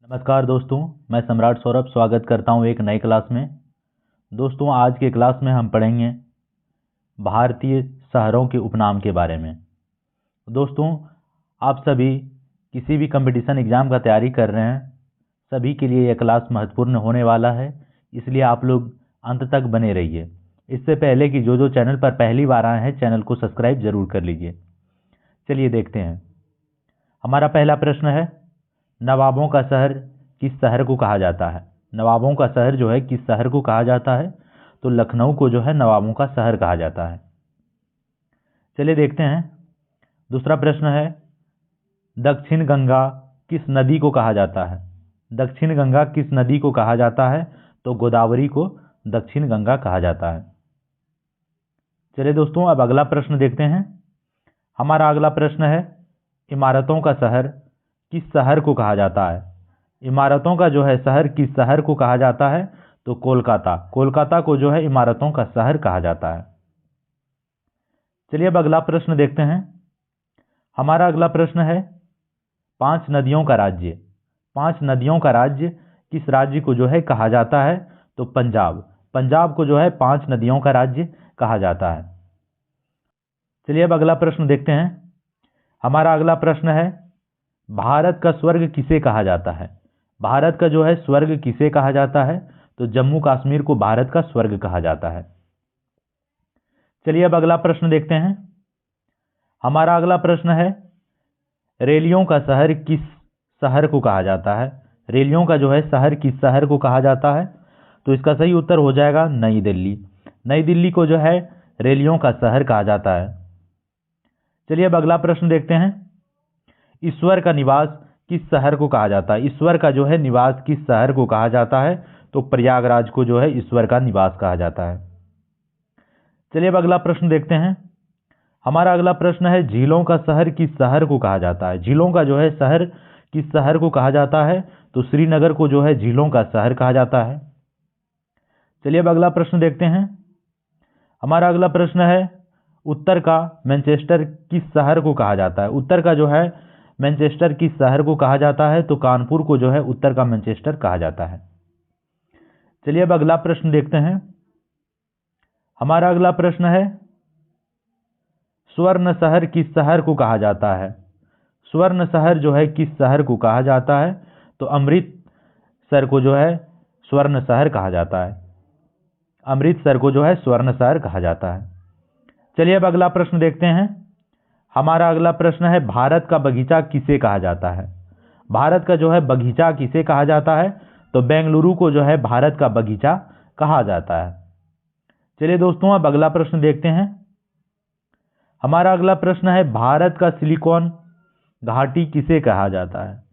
नमस्कार दोस्तों, मैं सम्राट सौरभ स्वागत करता हूं एक नई क्लास में। दोस्तों, आज के क्लास में हम पढ़ेंगे भारतीय शहरों के उपनाम के बारे में। दोस्तों, आप सभी किसी भी कंपटीशन एग्ज़ाम का तैयारी कर रहे हैं, सभी के लिए यह क्लास महत्वपूर्ण होने वाला है, इसलिए आप लोग अंत तक बने रहिए। इससे पहले कि जो चैनल पर पहली बार आए हैं, चैनल को सब्सक्राइब जरूर कर लीजिए। चलिए देखते हैं। हमारा पहला प्रश्न है, नवाबों का शहर किस शहर को कहा जाता है? नवाबों का शहर जो है किस शहर को कहा जाता है? तो लखनऊ को जो है नवाबों का शहर कहा जाता है। चलिए देखते हैं। दूसरा प्रश्न है, दक्षिण गंगा किस नदी को कहा जाता है? दक्षिण गंगा किस नदी को कहा जाता है? तो गोदावरी को दक्षिण गंगा कहा जाता है। चलिए दोस्तों, अब अगला प्रश्न देखते हैं। हमारा अगला प्रश्न है, इमारतों का शहर किस शहर को कहा जाता है? इमारतों का जो है शहर किस शहर को कहा जाता है? तो कोलकाता। कोलकाता को जो है इमारतों का शहर कहा जाता है। चलिए अब अगला प्रश्न देखते हैं। हमारा अगला प्रश्न है, 5 नदियों का राज्य। 5 नदियों का राज्य किस राज्य को जो है कहा जाता है? तो पंजाब। पंजाब को जो है 5 नदियों का राज्य कहा जाता है। चलिए अब अगला प्रश्न देखते हैं। हमारा अगला प्रश्न है, भारत का स्वर्ग किसे कहा जाता है? भारत का जो है स्वर्ग किसे कहा जाता है? तो जम्मू कश्मीर को भारत का स्वर्ग कहा जाता है। चलिए अब अगला प्रश्न देखते हैं। हमारा अगला प्रश्न है, रेलियों का शहर किस शहर को कहा जाता है? रेलियों का जो है शहर किस शहर को कहा जाता है? तो इसका सही उत्तर हो जाएगा नई दिल्ली। नई दिल्ली को जो है रेलियों का शहर कहा जाता है। चलिए अब अगला प्रश्न देखते हैं। ईश्वर का निवास किस शहर को कहा जाता है? ईश्वर का जो है निवास किस शहर को कहा जाता है? तो प्रयागराज को जो है ईश्वर का निवास कहा जाता है। चलिए अब अगला प्रश्न देखते हैं। हमारा अगला प्रश्न है, झीलों का शहर किस शहर को कहा जाता है? झीलों का जो है शहर किस शहर को कहा जाता है? तो श्रीनगर को जो है झीलों का शहर कहा जाता है। चलिए अब अगला प्रश्न देखते हैं। हमारा अगला प्रश्न है, उत्तर का मैनचेस्टर किस शहर को कहा जाता है? उत्तर का जो है मैनचेस्टर किस शहर को कहा जाता है? तो कानपुर को जो है उत्तर का मैनचेस्टर कहा जाता है। चलिए अब अगला प्रश्न देखते हैं। हमारा अगला प्रश्न है, स्वर्ण शहर किस शहर को कहा जाता है? स्वर्ण शहर जो है किस शहर को कहा जाता है? तो अमृतसर को जो है स्वर्ण शहर कहा जाता है। अमृतसर को जो है स्वर्ण शहर कहा जाता है। चलिए अब अगला प्रश्न देखते हैं। हमारा अगला प्रश्न है, भारत का बगीचा किसे कहा जाता है? भारत का जो है बगीचा किसे कहा जाता है? तो बेंगलुरु को जो है भारत का बगीचा कहा जाता है। चलिए दोस्तों, अब अगला प्रश्न देखते हैं। हमारा अगला प्रश्न है, भारत का सिलिकॉन घाटी किसे कहा जाता है?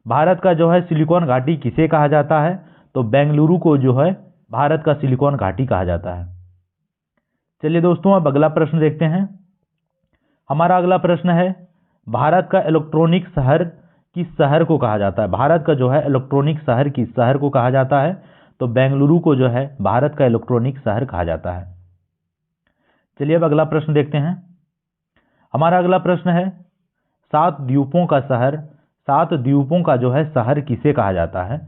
भारत का जो है सिलिकॉन घाटी किसे कहा जाता है? तो बेंगलुरु को जो है भारत का सिलिकॉन घाटी कहा जाता है। चलिए दोस्तों, अब अगला प्रश्न देखते हैं। हमारा अगला प्रश्न है, भारत का इलेक्ट्रॉनिक शहर किस शहर को कहा जाता है? भारत का जो है इलेक्ट्रॉनिक शहर किस शहर को कहा जाता है? तो बेंगलुरु को जो है भारत का इलेक्ट्रॉनिक शहर कहा जाता है। चलिए अब अगला प्रश्न देखते हैं। हमारा अगला प्रश्न है, 7 द्वीपों का शहर, 7 द्वीपों का जो है शहर किसे कहा जाता है?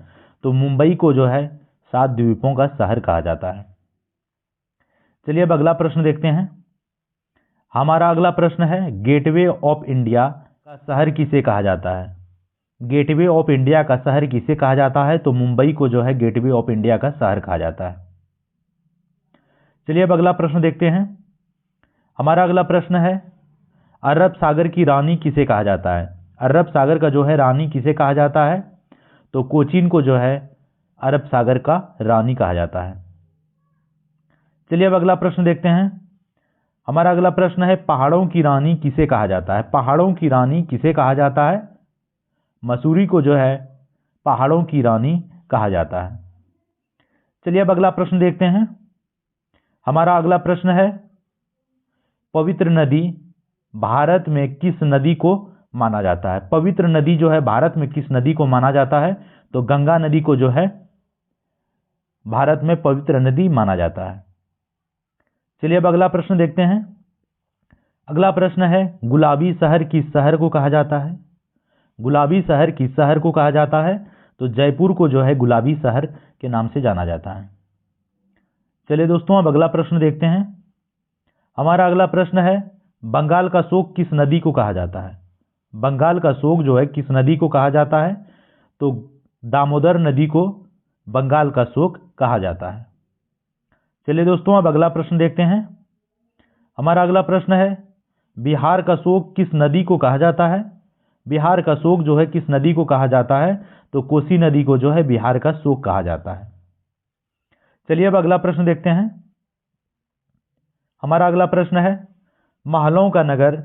तो मुंबई को जो है 7 द्वीपों का शहर कहा जाता है। चलिए अब अगला प्रश्न देखते हैं। हमारा अगला प्रश्न है, गेटवे ऑफ इंडिया का शहर किसे कहा जाता है? गेटवे ऑफ इंडिया का शहर किसे कहा जाता है? तो मुंबई को जो है गेटवे ऑफ इंडिया का शहर कहा जाता है। चलिए अब अगला प्रश्न देखते हैं। हमारा अगला प्रश्न है, अरब सागर की रानी किसे कहा जाता है? अरब सागर का जो है रानी किसे कहा जाता है? तो कोचीन को जो है अरब सागर का रानी कहा जाता है। चलिए अब अगला प्रश्न देखते हैं। हमारा अगला प्रश्न है, पहाड़ों की रानी किसे कहा जाता है? पहाड़ों की रानी किसे कहा जाता है? मसूरी को जो है पहाड़ों की रानी कहा जाता है। चलिए अब अगला प्रश्न देखते हैं। हमारा अगला प्रश्न है, पवित्र नदी भारत में किस नदी को माना जाता है? पवित्र नदी जो है भारत में किस नदी को माना जाता है? तो गंगा नदी को जो है भारत में पवित्र नदी माना जाता है। चलिए अब अगला प्रश्न देखते हैं। अगला प्रश्न है, गुलाबी शहर किस शहर को कहा जाता है? गुलाबी शहर किस शहर को कहा जाता है? तो जयपुर को जो है गुलाबी शहर के नाम से जाना जाता है। चलिए दोस्तों, अब अगला प्रश्न देखते हैं। हमारा अगला प्रश्न है, बंगाल का शोक किस नदी को कहा जाता है? बंगाल का शोक जो है किस नदी को कहा जाता है? तो दामोदर नदी को बंगाल का शोक कहा जाता है। चलिए दोस्तों, अब अगला प्रश्न देखते हैं। हमारा अगला प्रश्न है, बिहार का शोक किस नदी को कहा जाता है? बिहार का शोक जो है किस नदी को कहा जाता है? तो कोसी नदी को जो है बिहार का शोक कहा जाता है। चलिए अब अगला प्रश्न देखते हैं। हमारा अगला प्रश्न है, महलों का नगर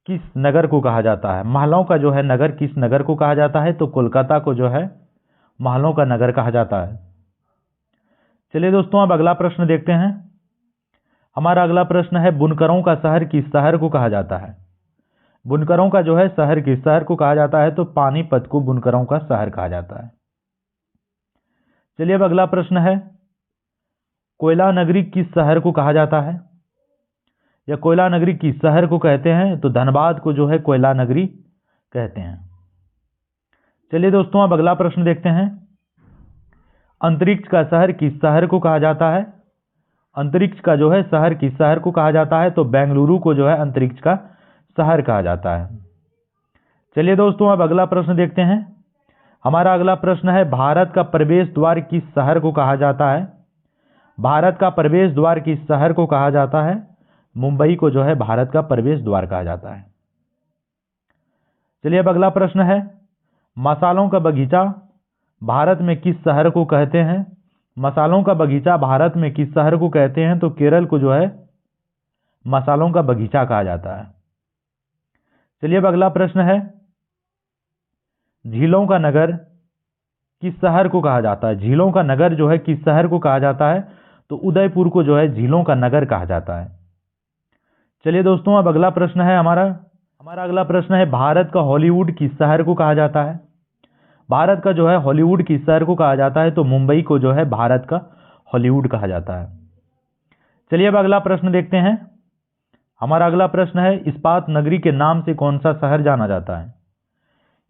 किस नगर को कहा जाता है? महलों का जो है नगर किस नगर को कहा जाता है? तो कोलकाता को जो है महलों का नगर कहा जाता है। चलिए दोस्तों, अब अगला प्रश्न देखते हैं। हमारा अगला प्रश्न है, बुनकरों का शहर किस शहर को कहा जाता है? बुनकरों का जो है शहर किस शहर को कहा जाता है? तो पानीपत को बुनकरों का शहर कहा जाता है। चलिए अब अगला प्रश्न है, कोयला नगरी किस शहर को कहा जाता है? या कोयला नगरी किस शहर को कहते हैं? तो धनबाद को जो है कोयला नगरी कहते हैं। चलिए दोस्तों, अब अगला प्रश्न देखते हैं। अंतरिक्ष का शहर किस शहर को कहा जाता है? अंतरिक्ष का जो है शहर किस शहर को कहा जाता है? तो बेंगलुरु को जो है अंतरिक्ष का शहर कहा जाता है। चलिए दोस्तों, अब अगला प्रश्न देखते हैं। हमारा अगला प्रश्न है, भारत का प्रवेश द्वार किस शहर को कहा जाता है? भारत का प्रवेश द्वार किस शहर को कहा जाता है? मुंबई को जो है भारत का प्रवेश द्वार कहा जाता है। चलिए अब अगला प्रश्न है, मसालों का बगीचा भारत में किस शहर को कहते हैं? मसालों का बगीचा भारत में किस शहर को कहते हैं? तो केरल को जो है मसालों का बगीचा कहा जाता है। चलिए अब अगला प्रश्न है, झीलों का नगर किस शहर को कहा जाता है? झीलों का नगर जो है किस शहर को कहा जाता है? तो उदयपुर को जो है झीलों का नगर कहा जाता है। चलिए दोस्तों, अब अगला प्रश्न है हमारा अगला प्रश्न है, भारत का हॉलीवुड किस शहर को कहा जाता है? भारत का जो है हॉलीवुड किस शहर को कहा जाता है? तो मुंबई को जो है भारत का हॉलीवुड कहा जाता है। चलिए अब अगला प्रश्न देखते हैं। हमारा अगला प्रश्न है, इस्पात नगरी के नाम से कौन सा शहर जाना जाता है?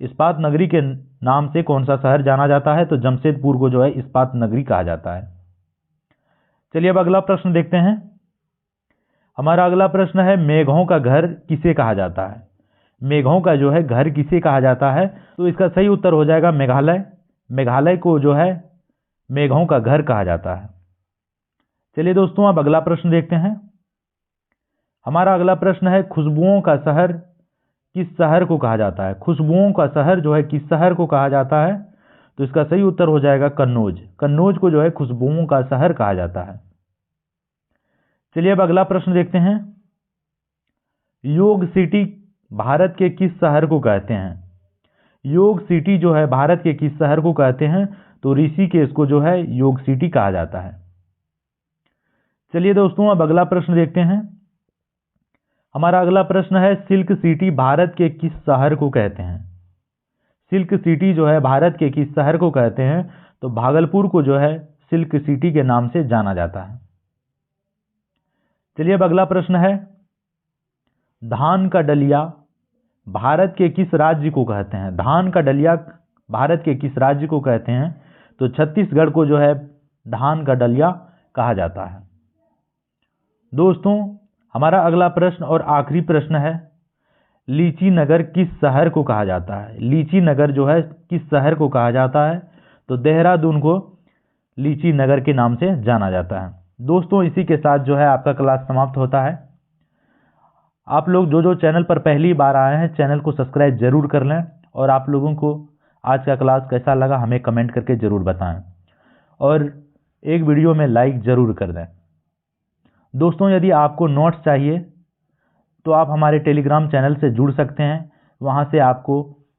इस्पात नगरी के नाम से कौन सा शहर जाना जाता है? तो जमशेदपुर को जो है इस्पात नगरी कहा जाता है। चलिए अब अगला प्रश्न देखते हैं। हमारा अगला प्रश्न है, मेघों का घर किसे कहा जाता है? मेघों का जो है घर किसे कहा जाता है? तो इसका सही उत्तर हो जाएगा मेघालय। मेघालय को जो है मेघों का घर कहा जाता है। चलिए दोस्तों, अब अगला प्रश्न देखते हैं। हमारा अगला प्रश्न है, खुशबुओं का शहर किस शहर को कहा जाता है? खुशबुओं का शहर जो है किस शहर को कहा जाता है? तो इसका सही उत्तर हो जाएगा कन्नौज। कन्नौज को जो है खुशबुओं का शहर कहा जाता है। चलिए अब अगला प्रश्न देखते हैं। योग सिटी भारत के किस शहर को कहते हैं? योग सिटी जो है भारत के किस शहर को कहते हैं? तो ऋषिकेश को जो है योग सिटी कहा जाता है। चलिए दोस्तों, अब अगला प्रश्न देखते हैं। हमारा अगला प्रश्न है, सिल्क सिटी भारत के किस शहर को कहते हैं? सिल्क सिटी जो है भारत के किस शहर को कहते हैं? तो भागलपुर को जो है सिल्क सिटी के नाम से जाना जाता है। चलिए अब अगला प्रश्न है, धान का डलिया भारत के किस राज्य को कहते हैं? धान का डलिया भारत के किस राज्य को कहते हैं? तो छत्तीसगढ़ को जो है धान का डलिया कहा जाता है। दोस्तों, हमारा अगला प्रश्न और आखिरी प्रश्न है, लीची नगर किस शहर को कहा जाता है? लीची नगर जो है किस शहर को कहा जाता है? तो देहरादून को लीची नगर के नाम से जाना जाता है। दोस्तों, इसी के साथ जो है आपका क्लास समाप्त होता है। आप लोग जो चैनल पर पहली बार आए हैं, चैनल को सब्सक्राइब जरूर कर लें, और आप लोगों को आज का क्लास कैसा लगा हमें कमेंट करके ज़रूर बताएं, और एक वीडियो में लाइक ज़रूर कर दें। दोस्तों, यदि आपको नोट्स चाहिए तो आप हमारे टेलीग्राम चैनल से जुड़ सकते हैं, वहां से आपको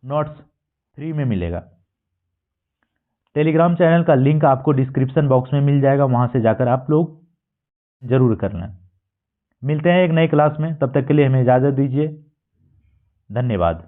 नोट्स फ्री में मिलेगा। टेलीग्राम चैनल का लिंक आपको डिस्क्रिप्शन बॉक्स में मिल जाएगा, वहां से जाकर आप लोग ज़रूर कर लें। मिलते हैं एक नई क्लास में, तब तक के लिए हमें इजाज़त दीजिए। धन्यवाद।